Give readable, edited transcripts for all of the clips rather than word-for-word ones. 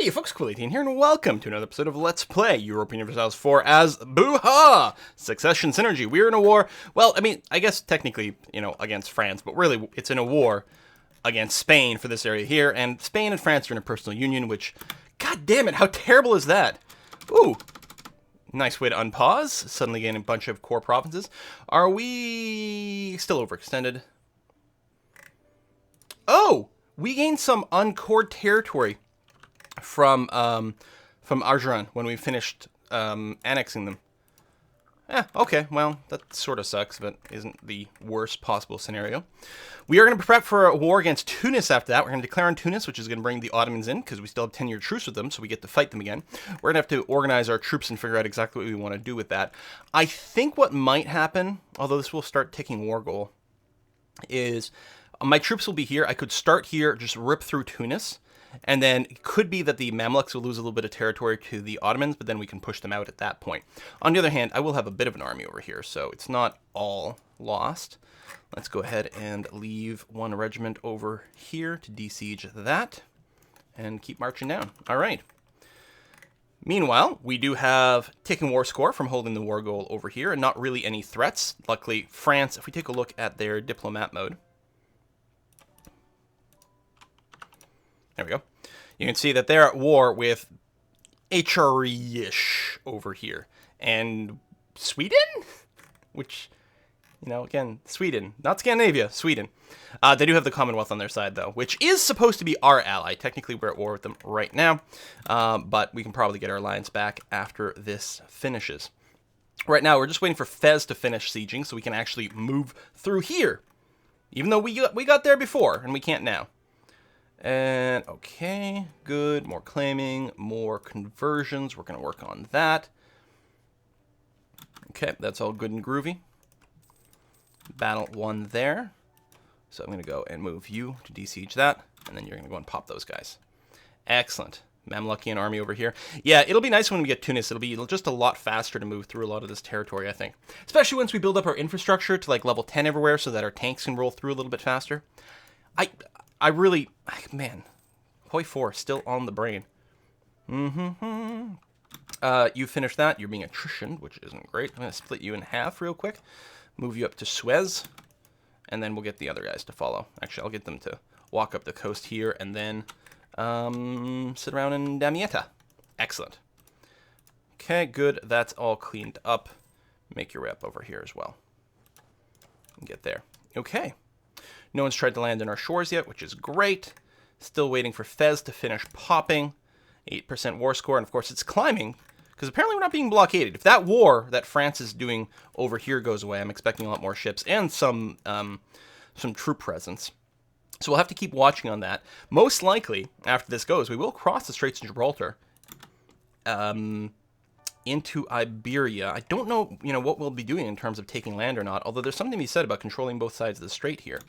Hey folks, Cool18 here, and welcome to another episode of Let's Play Europa Universalis 4 as Boo-ha! Succession Synergy. We're in a war, well, I mean, I guess technically, against France, but really, it's in a war against Spain for this area here, and Spain and France are in a personal union, which, god damn it, how terrible is that? Ooh, nice way to unpause, suddenly gaining a bunch of core provinces. Are we still overextended? Oh, we gained some uncored territory from Argeron when we finished annexing them. Okay, well, that sort of sucks, but isn't the worst possible scenario. We are going to prep for a war against Tunis after that. We're going to declare on Tunis, which is going to bring the Ottomans in, because we still have 10-year truce with them, so we get to fight them again. We're going to have to organize our troops and figure out exactly what we want to do with that. I think what might happen, although this will start ticking war goal, is my troops will be here. I could start here, just rip through Tunis, and then it could be that the Mamluks will lose a little bit of territory to the Ottomans, but then we can push them out at that point. On the other hand, I will have a bit of an army over here, so it's not all lost. Let's go ahead and leave one regiment over here to besiege that, and keep marching down. All right. Meanwhile, we do have ticking war score from holding the war goal over here, and not really any threats. Luckily, France, if we take a look at their diplomat mode, there we go. You can see that they're at war with HRE-ish over here. And Sweden? Which, again, Sweden. Not Scandinavia, Sweden. They do have the Commonwealth on their side, though, which is supposed to be our ally. Technically, we're at war with them right now, but we can probably get our alliance back after this finishes. Right now, we're just waiting for Fez to finish sieging so we can actually move through here, even though we got there before, and we can't now. And, okay, good. More claiming, more conversions. We're going to work on that. Okay, that's all good and groovy. Battle won there. So I'm going to go and move you to besiege that. And then you're going to go and pop those guys. Excellent. Mamlukian army over here. Yeah, it'll be nice when we get Tunis. It'll be just a lot faster to move through a lot of this territory, I think. Especially once we build up our infrastructure to like level 10 everywhere so that our tanks can roll through a little bit faster. I really, man, Hoi 4 still on the brain. You finished that. You're being attritioned, which isn't great. I'm going to split you in half real quick. Move you up to Suez. And then we'll get the other guys to follow. Actually, I'll get them to walk up the coast here and then sit around in Damietta. Excellent. Okay, good. That's all cleaned up. Make your way up over here as well. And get there. Okay. No one's tried to land in our shores yet, which is great. Still waiting for Fez to finish popping. 8% war score, and of course it's climbing, because apparently we're not being blockaded. If that war that France is doing over here goes away, I'm expecting a lot more ships and some troop presence. So we'll have to keep watching on that. Most likely, after this goes, we will cross the Straits of Gibraltar into Iberia. I don't know, what we'll be doing in terms of taking land or not, although there's something to be said about controlling both sides of the strait here.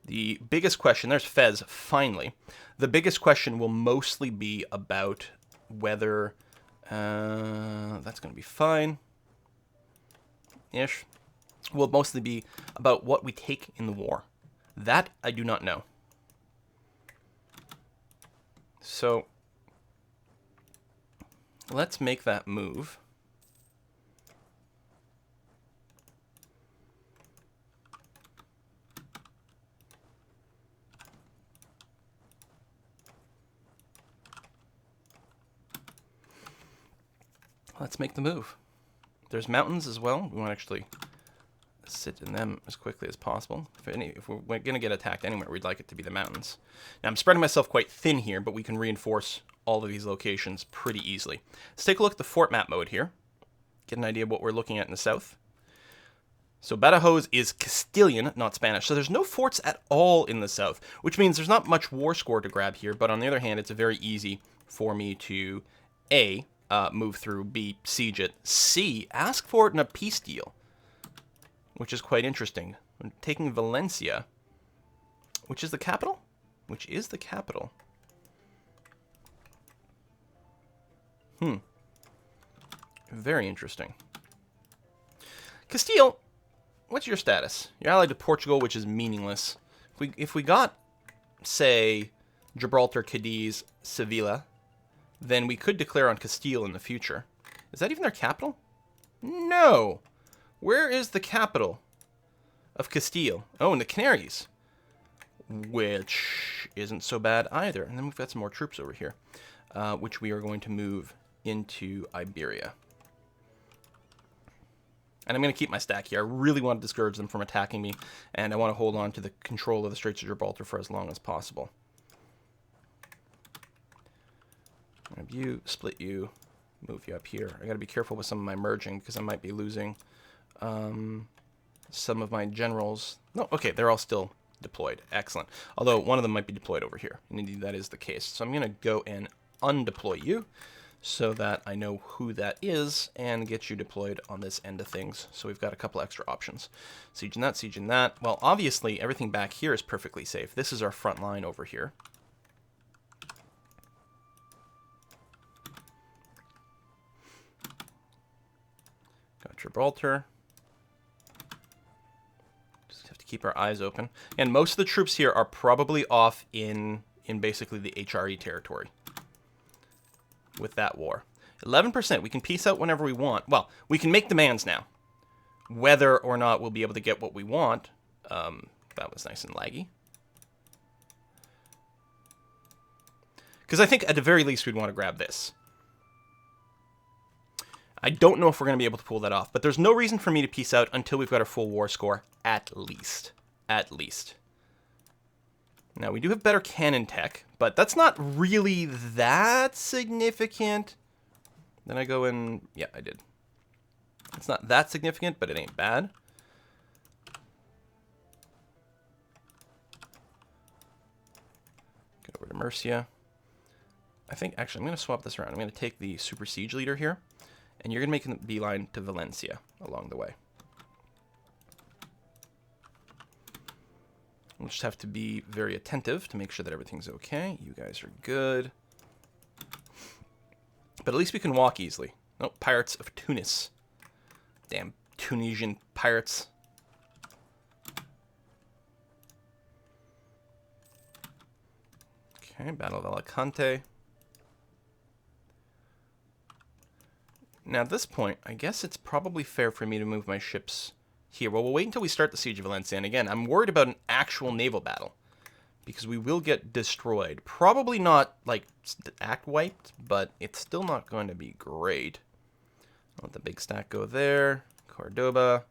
The biggest question, there's Fez, finally. The biggest question will mostly be about whether, that's going to be fine-ish, will mostly be about what we take in the war. That I do not know. So, let's make that move. Let's make the move. There's mountains as well. We want to actually sit in them as quickly as possible. If we're going to get attacked anywhere, we'd like it to be the mountains. Now, I'm spreading myself quite thin here, but we can reinforce all of these locations pretty easily. Let's take a look at the fort map mode here. Get an idea of what we're looking at in the south. So Badajoz is Castilian, not Spanish. So there's no forts at all in the south, which means there's not much war score to grab here. But on the other hand, it's very easy for me to, A, move through, B, siege it, C, ask for it in a peace deal, which is quite interesting. I'm taking Valencia, which is the capital? Which is the capital. Very interesting. Castile, what's your status? You're allied to Portugal, which is meaningless. If we got, say, Gibraltar, Cadiz, Sevilla, then we could declare on Castile in the future. Is that even their capital? No! Where is the capital of Castile? Oh, in the Canaries. Which isn't so bad either. And then we've got some more troops over here, which we are going to move into Iberia. And I'm going to keep my stack here. I really want to discourage them from attacking me, and I want to hold on to the control of the Straits of Gibraltar for as long as possible. Grab you, split you, move you up here. I got to be careful with some of my merging because I might be losing some of my generals. No, okay, they're all still deployed. Excellent. Although one of them might be deployed over here. And indeed, that is the case. So I'm going to go and undeploy you so that I know who that is and get you deployed on this end of things. So we've got a couple extra options. Siege and that, siege and that. Well, obviously, everything back here is perfectly safe. This is our front line over here. Got Gibraltar. Just have to keep our eyes open. And most of the troops here are probably off in basically the HRE territory with that war. 11%. We can peace out whenever we want. Well, we can make demands now. Whether or not we'll be able to get what we want, that was nice and laggy. Because I think at the very least we'd want to grab this. I don't know if we're going to be able to pull that off, but there's no reason for me to peace out until we've got our full war score, at least. At least. Now, we do have better cannon tech, but that's not really that significant. Then I go in... Yeah, I did. It's not that significant, but it ain't bad. Go over to Murcia. I think, actually, I'm going to swap this around. I'm going to take the Super Siege Leader here, and you're going to make a beeline to Valencia along the way. We'll just have to be very attentive to make sure that everything's okay. You guys are good. But at least we can walk easily. Oh, Pirates of Tunis. Damn Tunisian pirates. Okay, Battle of Alicante. Now at this point, I guess it's probably fair for me to move my ships here. Well, we'll wait until we start the Siege of Valencia. And again, I'm worried about an actual naval battle, because we will get destroyed. Probably not, like, act wiped, but it's still not going to be great. I'll let the big stack go there. Cordoba.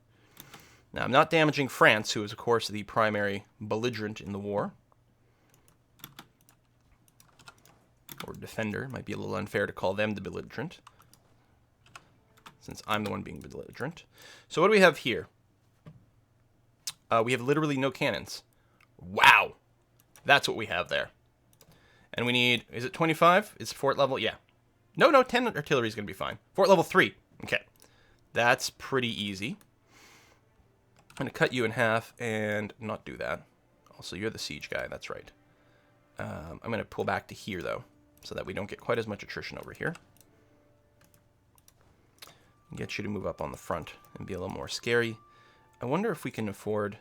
Now, I'm not damaging France, who is, of course, the primary belligerent in the war. Or defender. Might be a little unfair to call them the belligerent, since I'm the one being belligerent. So what do we have here? We have literally no cannons. Wow! That's what we have there. And we need... Is it 25? Is fort level? Yeah. No, 10 artillery is going to be fine. Fort level 3. Okay. That's pretty easy. I'm going to cut you in half and not do that. Also, you're the siege guy. That's right. I'm going to pull back to here, though, so that we don't get quite as much attrition over here. Get you to move up on the front and be a little more scary. I wonder if we can afford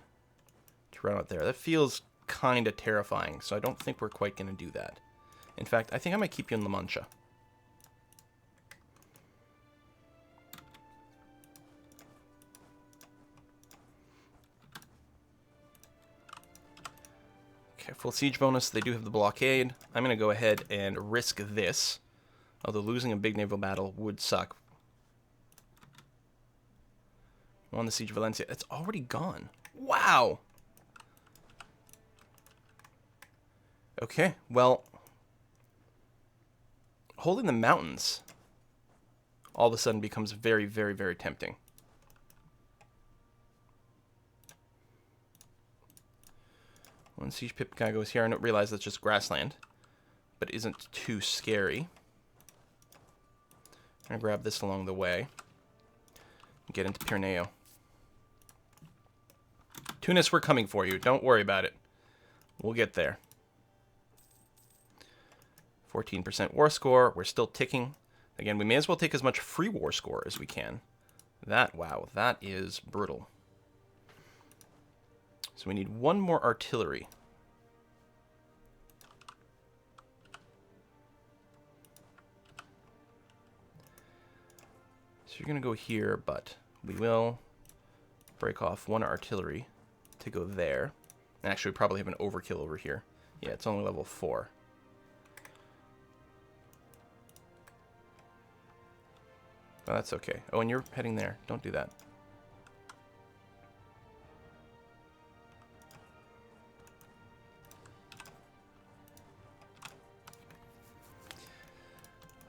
to run out there. That feels kind of terrifying, so I don't think we're quite going to do that. In fact, I think I might keep you in La Mancha. Okay, full siege bonus. They do have the blockade. I'm going to go ahead and risk this, although losing a big naval battle would suck. Won the Siege of Valencia. It's already gone. Wow! Okay, well, holding the mountains all of a sudden becomes very, very, very tempting. One siege pip guy goes here. I don't realize that's just grassland, but isn't too scary. I'm going to grab this along the way and get into Pirneo. Tunis, we're coming for you. Don't worry about it. We'll get there. 14% war score. We're still ticking. Again, we may as well take as much free war score as we can. Wow, that is brutal. So we need one more artillery. you're going to go here, but we will break off one artillery to go there. And actually, we probably have an overkill over here. Yeah, it's only level 4. Oh, that's okay. Oh, and you're heading there. Don't do that.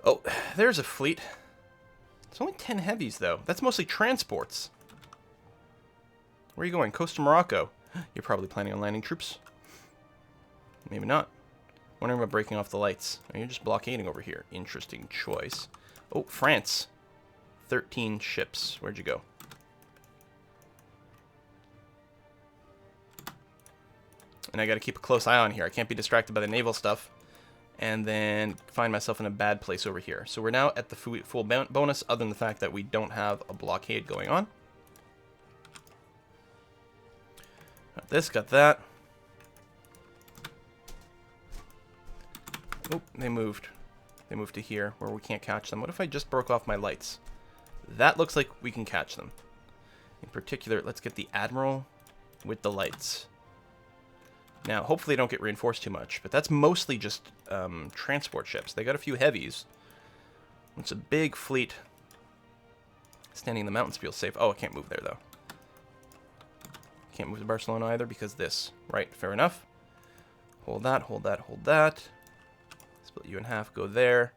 Oh, there's a fleet. It's only 10 heavies, though. That's mostly transports. Where are you going? Coast of Morocco. You're probably planning on landing troops. Maybe not. Wondering about breaking off the lights. Oh, you're just blockading over here. Interesting choice. Oh, France. 13 ships. Where'd you go? And I gotta keep a close eye on here. I can't be distracted by the naval stuff. And then find myself in a bad place over here. So we're now at the full bonus, other than the fact that we don't have a blockade going on. Got this, got that. Oh, they moved. They moved to here, where we can't catch them. What if I just broke off my lights? That looks like we can catch them. In particular, let's get the Admiral with the lights. Now, hopefully they don't get reinforced too much, but that's mostly just transport ships. They got a few heavies. It's a big fleet. Standing in the mountains feels safe. Oh, I can't move there, though. Can't move to Barcelona either because this. Right, fair enough. Hold that, hold that, hold that. Split you in half, go there.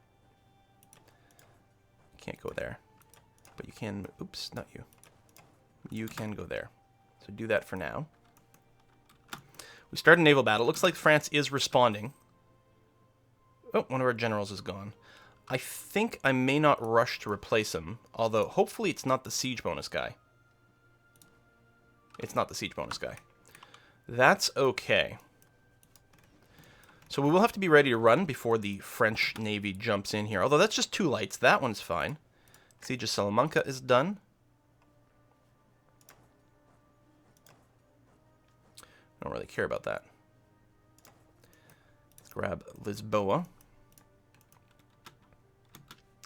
Can't go there. But you can... Oops, not you. You can go there. So do that for now. We start a naval battle. Looks like France is responding. Oh, one of our generals is gone. I think I may not rush to replace him, although hopefully it's not the siege bonus guy. It's not the siege bonus guy. That's okay. So we will have to be ready to run before the French Navy jumps in here. Although that's just 2 lights. That one's fine. Siege of Salamanca is done. I don't really care about that. Let's grab Lisboa.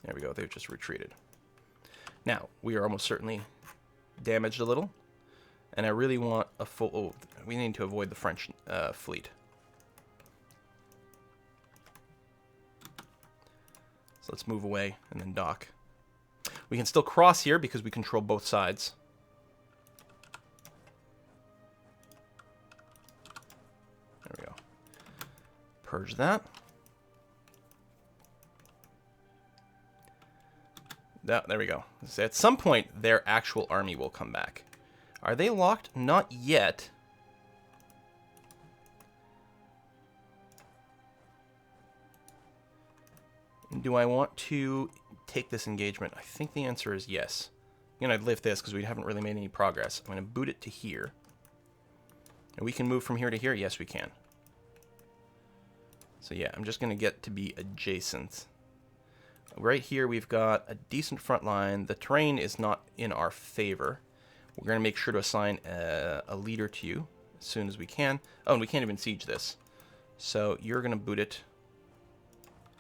There we go. They've just retreated. Now, we are almost certainly damaged a little. And I really want a full... Oh, we need to avoid the French fleet. So let's move away and then dock. We can still cross here because we control both sides. There we go. Purge that. There we go. So at some point, their actual army will come back. Are they locked? Not yet. Do I want to take this engagement? I think the answer is yes. I'm going to lift this because we haven't really made any progress. I'm going to boot it to here. And we can move from here to here? Yes, we can. So yeah, I'm just going to get to be adjacent. Right here, we've got a decent front line. The terrain is not in our favor. We're going to make sure to assign a leader to you as soon as we can. Oh, and we can't even siege this. So you're going to boot it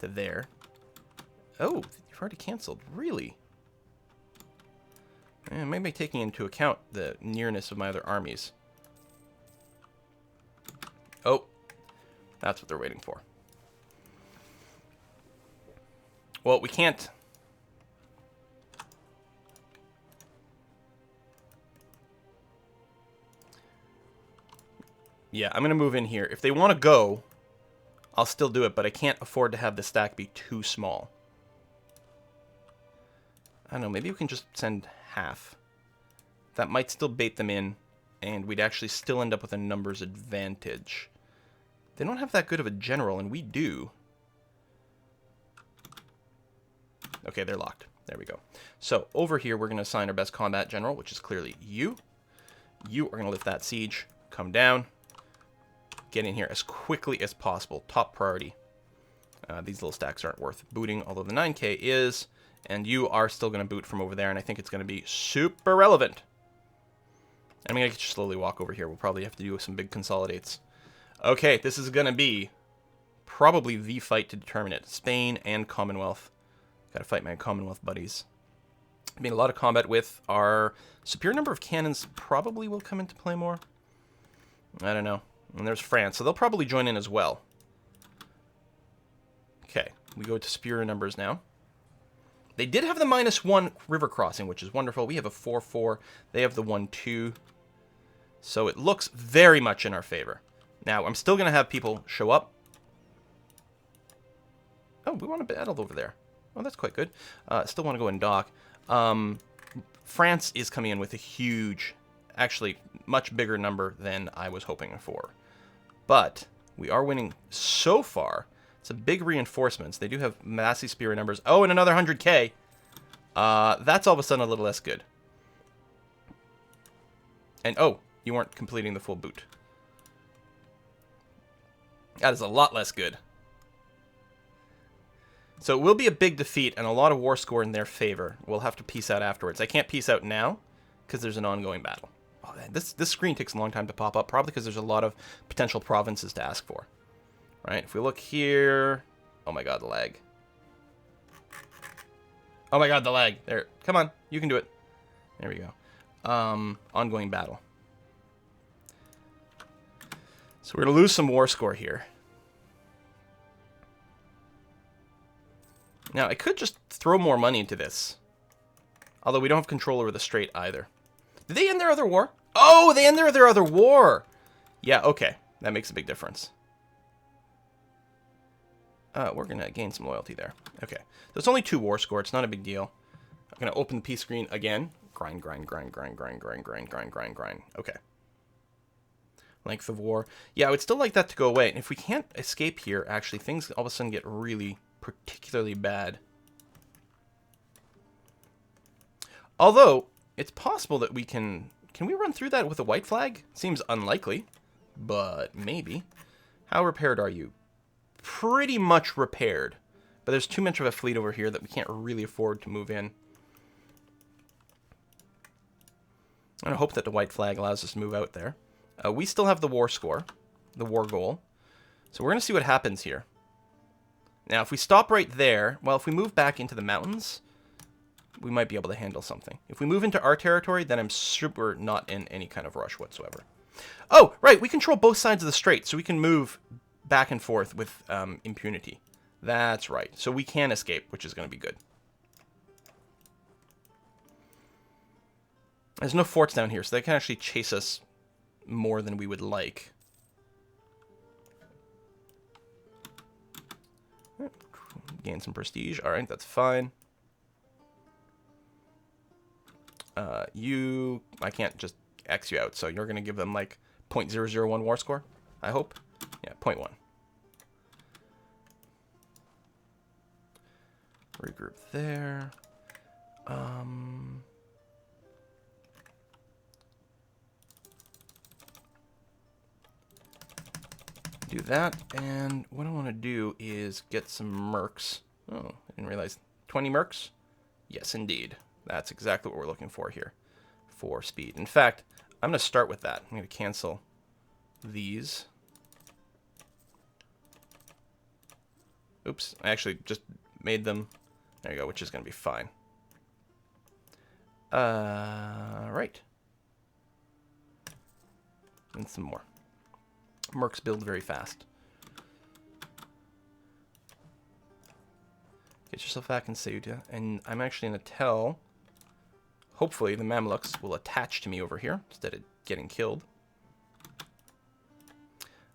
to there. Oh, you've already canceled. Really? Maybe taking into account the nearness of my other armies. Oh, that's what they're waiting for. Well, we can't... Yeah, I'm going to move in here. If they want to go, I'll still do it, but I can't afford to have the stack be too small. I don't know, maybe we can just send half. That might still bait them in, and we'd actually still end up with a numbers advantage. They don't have that good of a general, and we do. Okay, they're locked. There we go. So, over here, we're going to assign our best combat general, which is clearly you. You are going to lift that siege, come down, get in here as quickly as possible. Top priority. These little stacks aren't worth booting, although the 9K is, and you are still going to boot from over there, and I think it's going to be super relevant. I'm going to slowly walk over here. We'll probably have to do some big consolidates. Okay, this is going to be probably the fight to determine it. Spain and Commonwealth. Got to fight my Commonwealth buddies. I mean, a lot of combat with our superior number of cannons probably will come into play more. I don't know. And there's France, so they'll probably join in as well. Okay, we go to superior numbers now. They did have the -1 river crossing, which is wonderful. We have a 4-4. They have the 1-2. So it looks very much in our favor. Now, I'm still going to have people show up. Oh, we want to battle over there. Oh, that's quite good. Still want to go and dock. France is coming in with a huge, actually much bigger number than I was hoping for. But we are winning so far. Some big reinforcements. They do have massive superior numbers. Oh, and another 100k. That's all of a sudden a little less good. And, oh, you weren't completing the full boot. That is a lot less good. So it will be a big defeat and a lot of war score in their favor. We'll have to peace out afterwards. I can't peace out now because there's an ongoing battle. Oh, this screen takes a long time to pop up, probably because there's a lot of potential provinces to ask for. Right? If we look here... Oh my god, the lag. Oh my god, the lag. There. Come on. You can do it. There we go. Ongoing battle. So we're going to lose some war score here. Now, I could just throw more money into this. Although we don't have control over the strait either. Did they end their other war? Oh, they ended their other war! Yeah, okay. That makes a big difference. We're going to gain some loyalty there. Okay. So it's only 2 war score. It's not a big deal. I'm going to open the peace screen again. Grind, grind, grind, grind, grind, grind, grind, grind, grind, grind. Okay. Length of war. Yeah, I would still like that to go away. And if we can't escape here, actually, things all of a sudden get really... particularly bad. Although, it's possible that we can... Can we run through that with a white flag? Seems unlikely, but maybe. How repaired are you? Pretty much repaired. But there's too much of a fleet over here that we can't really afford to move in. And I hope that the white flag allows us to move out there. We still have the war score, the war goal. So we're going to see what happens here. Now, if we stop right there, well, if we move back into the mountains, we might be able to handle something. If we move into our territory, then I'm super not in any kind of rush whatsoever. Oh, right, we control both sides of the strait, so we can move back and forth with impunity. That's right. So we can escape, which is going to be good. There's no forts down here, so they can actually chase us more than we would like. Gain some prestige. All right, that's fine. I can't just X you out, so you're going to give them like 0.001 war score, I hope. Yeah, 0.1. Regroup there. Do that, and what I want to do is get some mercs. Oh, I didn't realize. 20 mercs? Yes, indeed. That's exactly what we're looking for here for speed. In fact, I'm going to start with that. I'm going to cancel these. Oops, I actually just made them. There you go, which is going to be fine. Right. And some more. Mercs build very fast. Get yourself back in Ceuta, and I'm actually going to tell... Hopefully the Mamluks will attach to me over here instead of getting killed.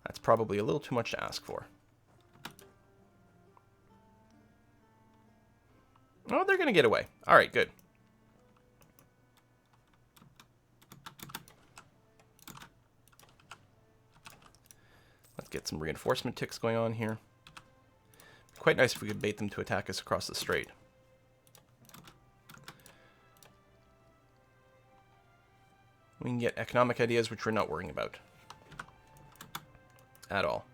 That's probably a little too much to ask for. Oh, they're going to get away. All right, good. Let's get some reinforcement ticks going on here. Quite nice if we could bait them to attack us across the strait. We can get economic ideas, which we're not worrying about. At all.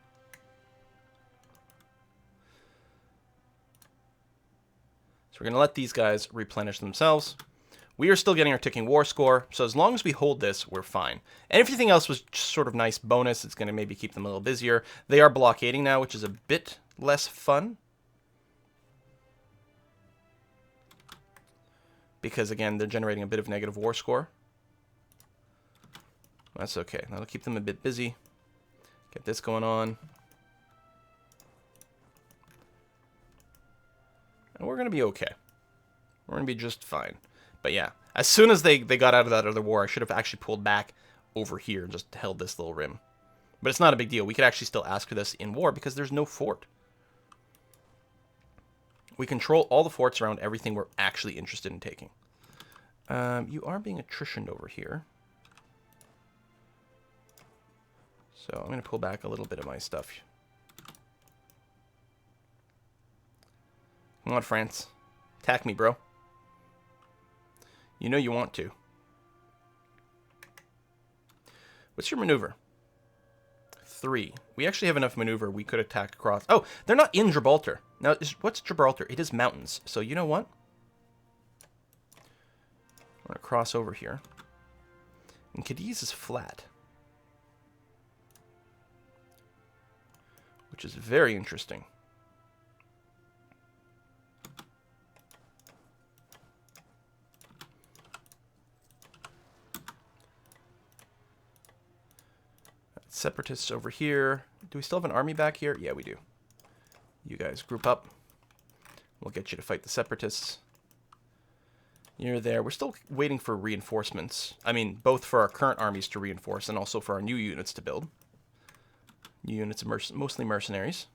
So we're going to let these guys replenish themselves. We are still getting our ticking war score, so as long as we hold this, we're fine. And everything else was just sort of nice bonus. It's going to maybe keep them a little busier. They are blockading now, which is a bit less fun. because, again, they're generating a bit of negative war score. That's okay. That'll keep them a bit busy. Get this going on. And we're going to be okay. We're going to be just fine. But yeah, as soon as they got out of that other war, I should have actually pulled back over here and just held this little rim. But it's not a big deal. We could actually still ask for this in war because there's no fort. We control all the forts around everything we're actually interested in taking. You are being attritioned over here. So I'm going to pull back a little bit of my stuff. Come on, France. Attack me, bro. You know you want to. What's your maneuver? 3. We actually have enough maneuver. We could attack across. Oh, they're not in Gibraltar. Now, what's Gibraltar? It is mountains. So you know what? I'm going to cross over here. And Cadiz is flat. Which is very interesting. Separatists over here. Do we still have an army back here? Yeah, we do. You guys group up. We'll get you to fight the separatists. You're there. We're still waiting for reinforcements. I mean, both for our current armies to reinforce and also for our new units to build. New units are mostly mercenaries.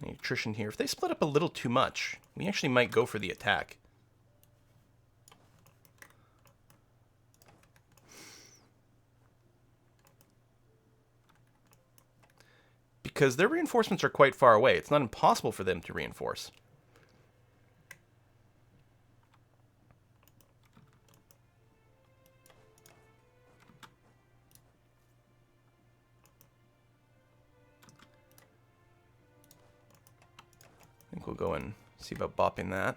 Any attrition here. If they split up a little too much, we actually might go for the attack. Because their reinforcements are quite far away. It's not impossible for them to reinforce. I think we'll go and see about bopping that.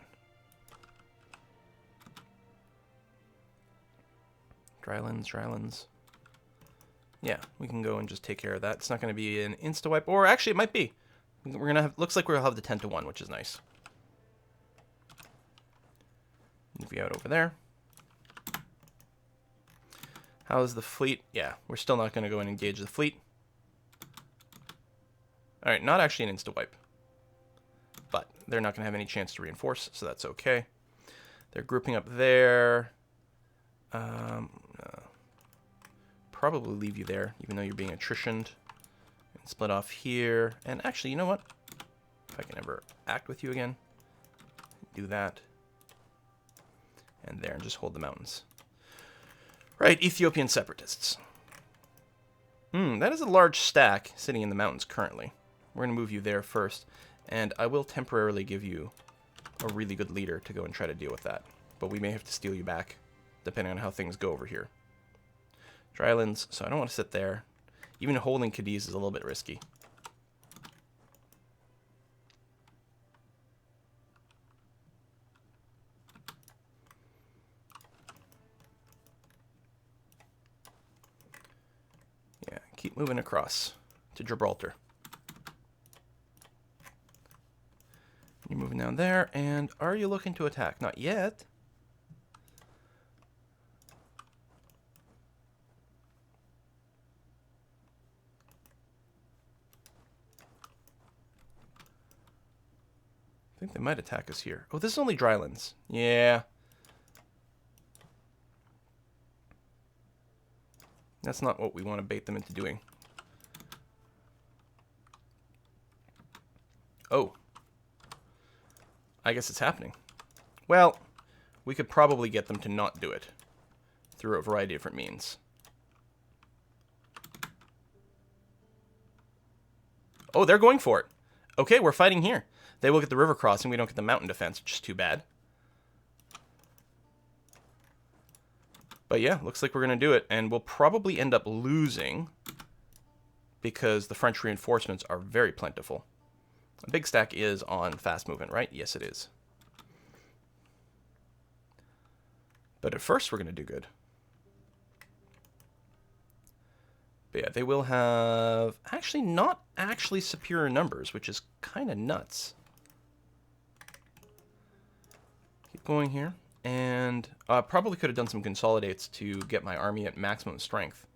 Drylands. Yeah, we can go and just take care of that. It's not going to be an insta-wipe. Or actually, it might be. We're going to have... Looks like we'll have the 10-1, which is nice. Move you out over there. How's the fleet? Yeah, we're still not going to go and engage the fleet. Alright, not actually an insta-wipe. But they're not going to have any chance to reinforce, so that's okay. They're grouping up there. Probably leave you there, even though you're being attritioned. And split off here. And actually, you know what? If I can ever act with you again. Do that. And there, and just hold the mountains. Right, Ethiopian separatists. That is a large stack sitting in the mountains currently. We're going to move you there first. And I will temporarily give you a really good leader to go and try to deal with that. But we may have to steal you back, depending on how things go over here. Drylands, so I don't want to sit there. Even holding Cadiz is a little bit risky. Yeah, keep moving across to Gibraltar. You're moving down there, and are you looking to attack? Not yet. I think they might attack us here. Oh, this is only Drylands. Yeah. That's not what we want to bait them into doing. Oh. I guess it's happening. Well, we could probably get them to not do it through a variety of different means. Oh, they're going for it. Okay, we're fighting here. They will get the river crossing. We don't get the mountain defense, which is too bad. But yeah, looks like we're going to do it. And we'll probably end up losing because the French reinforcements are very plentiful. A big stack is on fast movement, right? Yes, it is. But at first, we're going to do good. But yeah, they will have actually not actually superior numbers, which is kind of nuts. going here. And probably could have done some consolidates to get my army at maximum strength.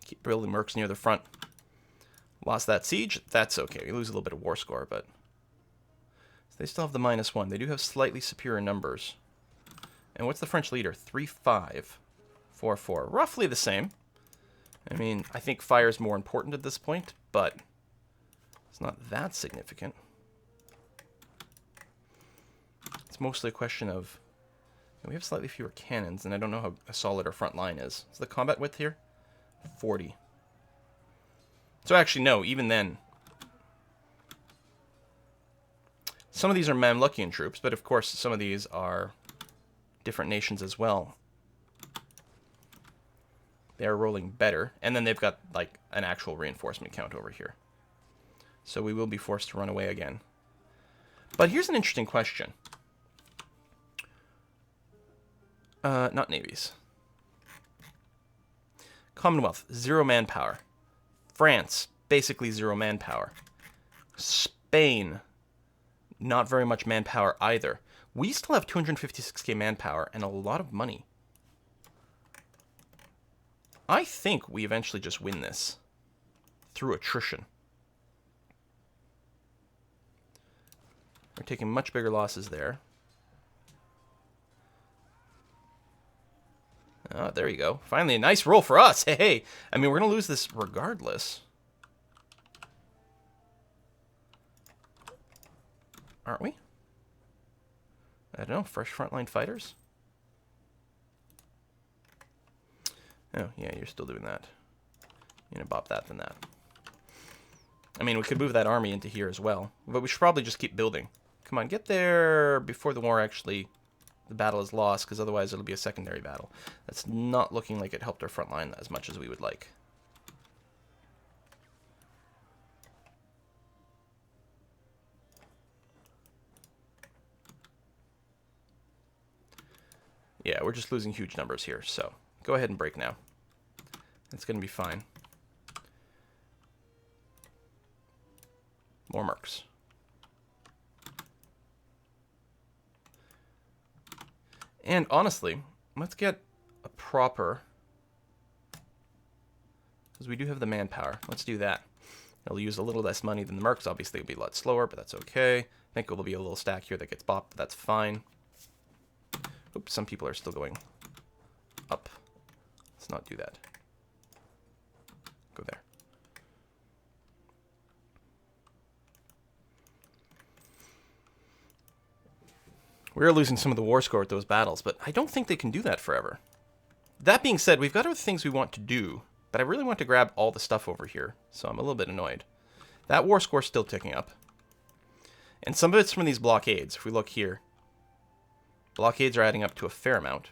Keep building mercs near the front. Lost that siege. That's okay. We lose a little bit of war score, but they still have the -1. They do have slightly superior numbers. And what's the French leader? 3-5. 4-4. Roughly the same. I mean, I think fire is more important at this point, but it's not that significant. It's mostly a question of... We have slightly fewer cannons, and I don't know how solid our front line is. Is the combat width here? 40. So actually, no, even then... Some of these are Mamlukian troops, but of course some of these are different nations as well. They are rolling better, and then they've got like an actual reinforcement count over here. So we will be forced to run away again. But here's an interesting question. Not navies. Commonwealth, 0 manpower. France, basically 0 manpower. Spain, not very much manpower either. We still have 256k manpower and a lot of money. I think we eventually just win this through attrition. We're taking much bigger losses there. Oh, there you go. Finally, a nice roll for us. Hey, hey. I mean, we're going to lose this regardless. Aren't we? I don't know. Fresh frontline fighters? Oh, yeah, you're still doing that. You're going to bop that than that. I mean, we could move that army into here as well. But we should probably just keep building. Come on, get there before the war actually... The battle is lost, because otherwise it'll be a secondary battle. That's not looking like it helped our front line as much as we would like. Yeah, we're just losing huge numbers here, so go ahead and break now. It's going to be fine. More mercs. And honestly, let's get a proper... Because we do have the manpower. Let's do that. It'll use a little less money than the mercs. Obviously, it'll be a lot slower, but that's okay. I think it'll be a little stack here that gets bopped, but that's fine. Oops, some people are still going up. Let's not do that. Go there. We're losing some of the war score with those battles, but I don't think they can do that forever. That being said, we've got other things we want to do, but I really want to grab all the stuff over here, so I'm a little bit annoyed. That war score's still ticking up. And some of it's from these blockades. If we look here, blockades are adding up to a fair amount.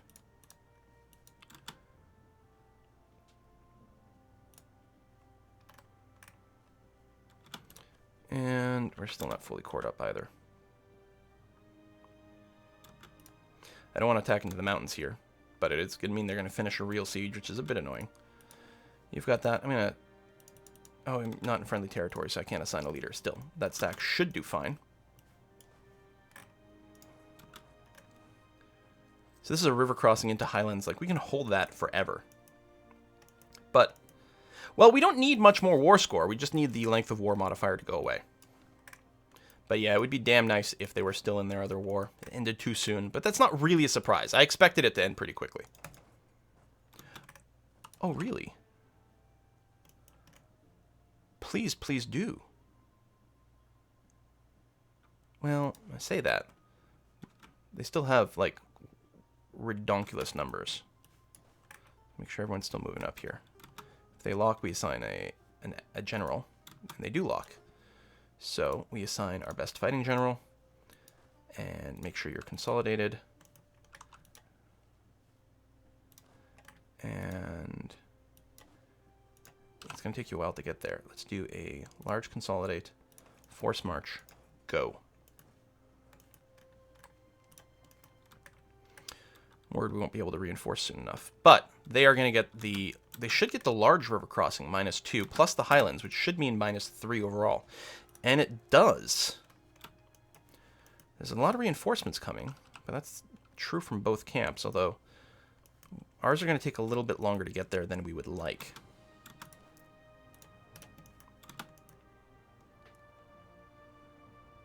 And we're still not fully cored up either. I don't want to attack into the mountains here, but it's going to mean they're going to finish a real siege, which is a bit annoying. You've got that. I'm going to... Oh, I'm not in friendly territory, so I can't assign a leader still. That stack should do fine. So this is a river crossing into highlands. Like, we can hold that forever. But, well, we don't need much more war score. We just need the length of war modifier to go away. But yeah, it would be damn nice if they were still in their other war. It ended too soon, but that's not really a surprise. I expected it to end pretty quickly. Oh, really? Please, please do. Well, I say that. They still have, like, redonkulous numbers. Make sure everyone's still moving up here. If they lock, we assign a general, and they do lock. So we assign our best fighting general, and make sure you're consolidated. And it's going to take you a while to get there. Let's do a large consolidate, force march, go. Word we won't be able to reinforce soon enough. But they are going to get the... They should get the large river crossing, -2, plus the highlands, which should mean -3 overall. And it does. There's a lot of reinforcements coming, but that's true from both camps, although ours are going to take a little bit longer to get there than we would like.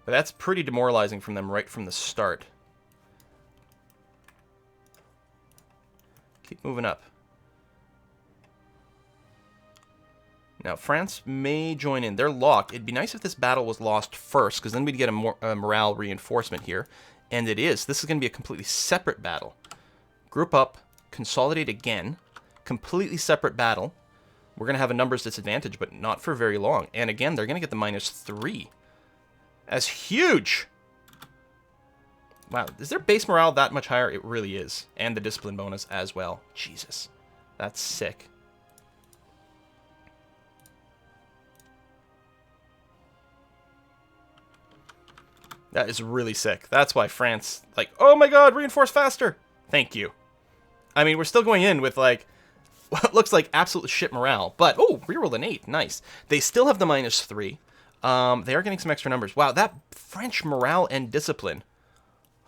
But that's pretty demoralizing from them right from the start. Keep moving up. Now, France may join in. They're locked. It'd be nice if this battle was lost first, because then we'd get a morale reinforcement here. And it is. This is going to be a completely separate battle. Group up, consolidate again. Completely separate battle. We're going to have a numbers disadvantage, but not for very long. And again, they're going to get the -3. That's huge! Wow, is their base morale that much higher? It really is. And the discipline bonus as well. Jesus. That's sick. That is really sick. That's why France, like, oh my god, reinforce faster! Thank you. I mean, we're still going in with, like, what looks like absolute shit morale. But, oh, rerolled an 8. Nice. They still have the -3. They are getting some extra numbers. Wow, that French morale and discipline.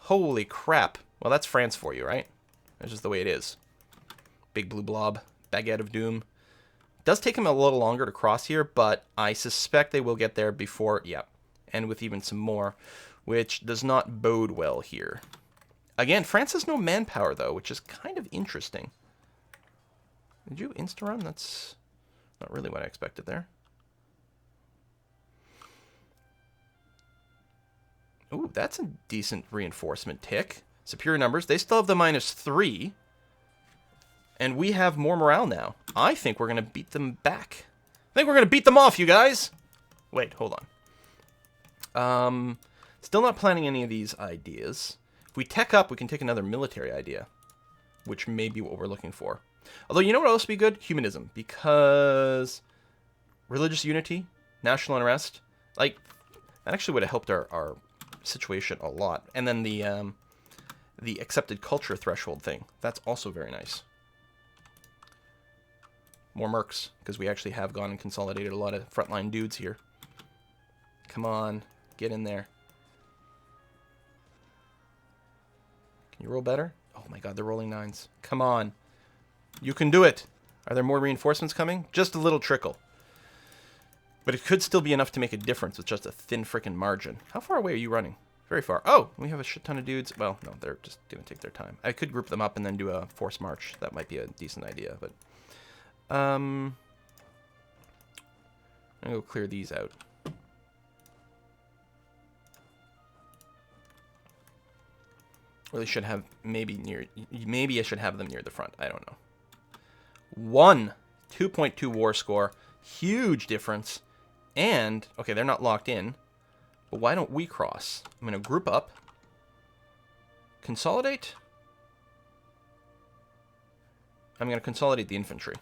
Holy crap. Well, that's France for you, right? That's just the way it is. Big blue blob. Baguette of doom. Does take them a little longer to cross here, but I suspect they will get there before, yeah. And with even some more, which does not bode well here. Again, France has no manpower, though, which is kind of interesting. Did you insta-run? That's not really what I expected there. Ooh, that's a decent reinforcement tick. Superior numbers. They still have the -3. And we have more morale now. I think we're going to beat them back. I think we're going to beat them off, you guys! Wait, hold on. Still not planning any of these ideas. If we tech up, we can take another military idea, which may be what we're looking for. Although, you know what else would be good? Humanism. Because religious unity, national unrest, like, that actually would have helped our situation a lot. And then the accepted culture threshold thing. That's also very nice. More mercs, because we actually have gone and consolidated a lot of frontline dudes here. Come on, get in there. Can you roll better? Oh my god, they're rolling 9s. Come on. You can do it. Are there more reinforcements coming? Just a little trickle. But it could still be enough to make a difference with just a thin frickin' margin. How far away are you running? Very far. Oh, we have a shit ton of dudes. Well, no, they're just going to take their time. I could group them up and then do a forced march. That might be a decent idea, but... I'm going to go clear these out. Really should have maybe I should have them near the front. I don't know. 2.2 war score. Huge difference. And, okay, they're not locked in. But why don't we cross? I'm going to group up. Consolidate. I'm going to consolidate the infantry.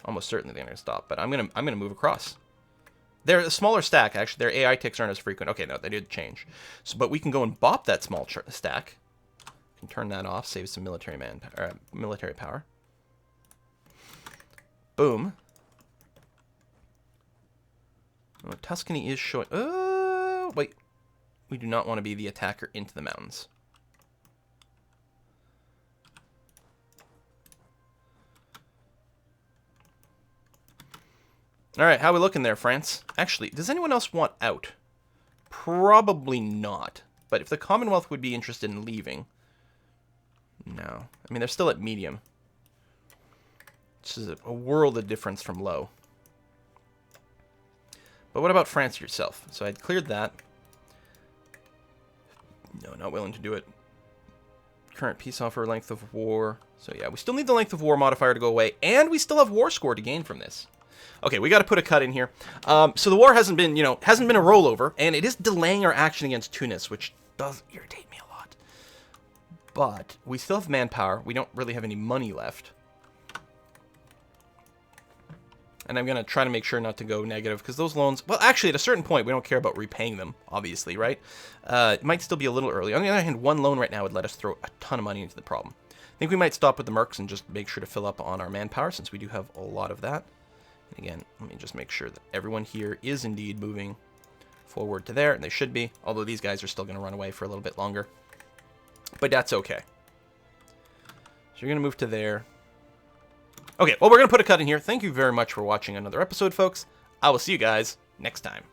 Almost certainly they're going to stop, but I'm going to move across. They're a smaller stack, actually. Their AI ticks aren't as frequent. Okay, no, they did change. So, but we can go and bop that small stack. Can turn that off, save some military power. Boom. Oh, Tuscany is showing... Oh, wait. We do not want to be the attacker into the mountains. All right, how are we looking there, France? Actually, does anyone else want out? Probably not. But if the Commonwealth would be interested in leaving... No. I mean, they're still at medium. This is a world of difference from low. But what about France yourself? So I'd cleared that. No, not willing to do it. Current peace offer, length of war. So yeah, we still need the length of war modifier to go away. And we still have war score to gain from this. Okay, we got to put a cut in here. So the war hasn't been, hasn't been a rollover, and it is delaying our action against Tunis, which does irritate me a lot. But we still have manpower. We don't really have any money left. And I'm going to try to make sure not to go negative, because those loans... Well, actually, at a certain point, we don't care about repaying them, obviously, right? It might still be a little early. On the other hand, one loan right now would let us throw a ton of money into the problem. I think we might stop with the mercs and just make sure to fill up on our manpower, since we do have a lot of that. Again, let me just make sure that everyone here is indeed moving forward to there, and they should be, although these guys are still going to run away for a little bit longer. But that's okay. So you're going to move to there. Okay, well, we're going to put a cut in here. Thank you very much for watching another episode, folks. I will see you guys next time.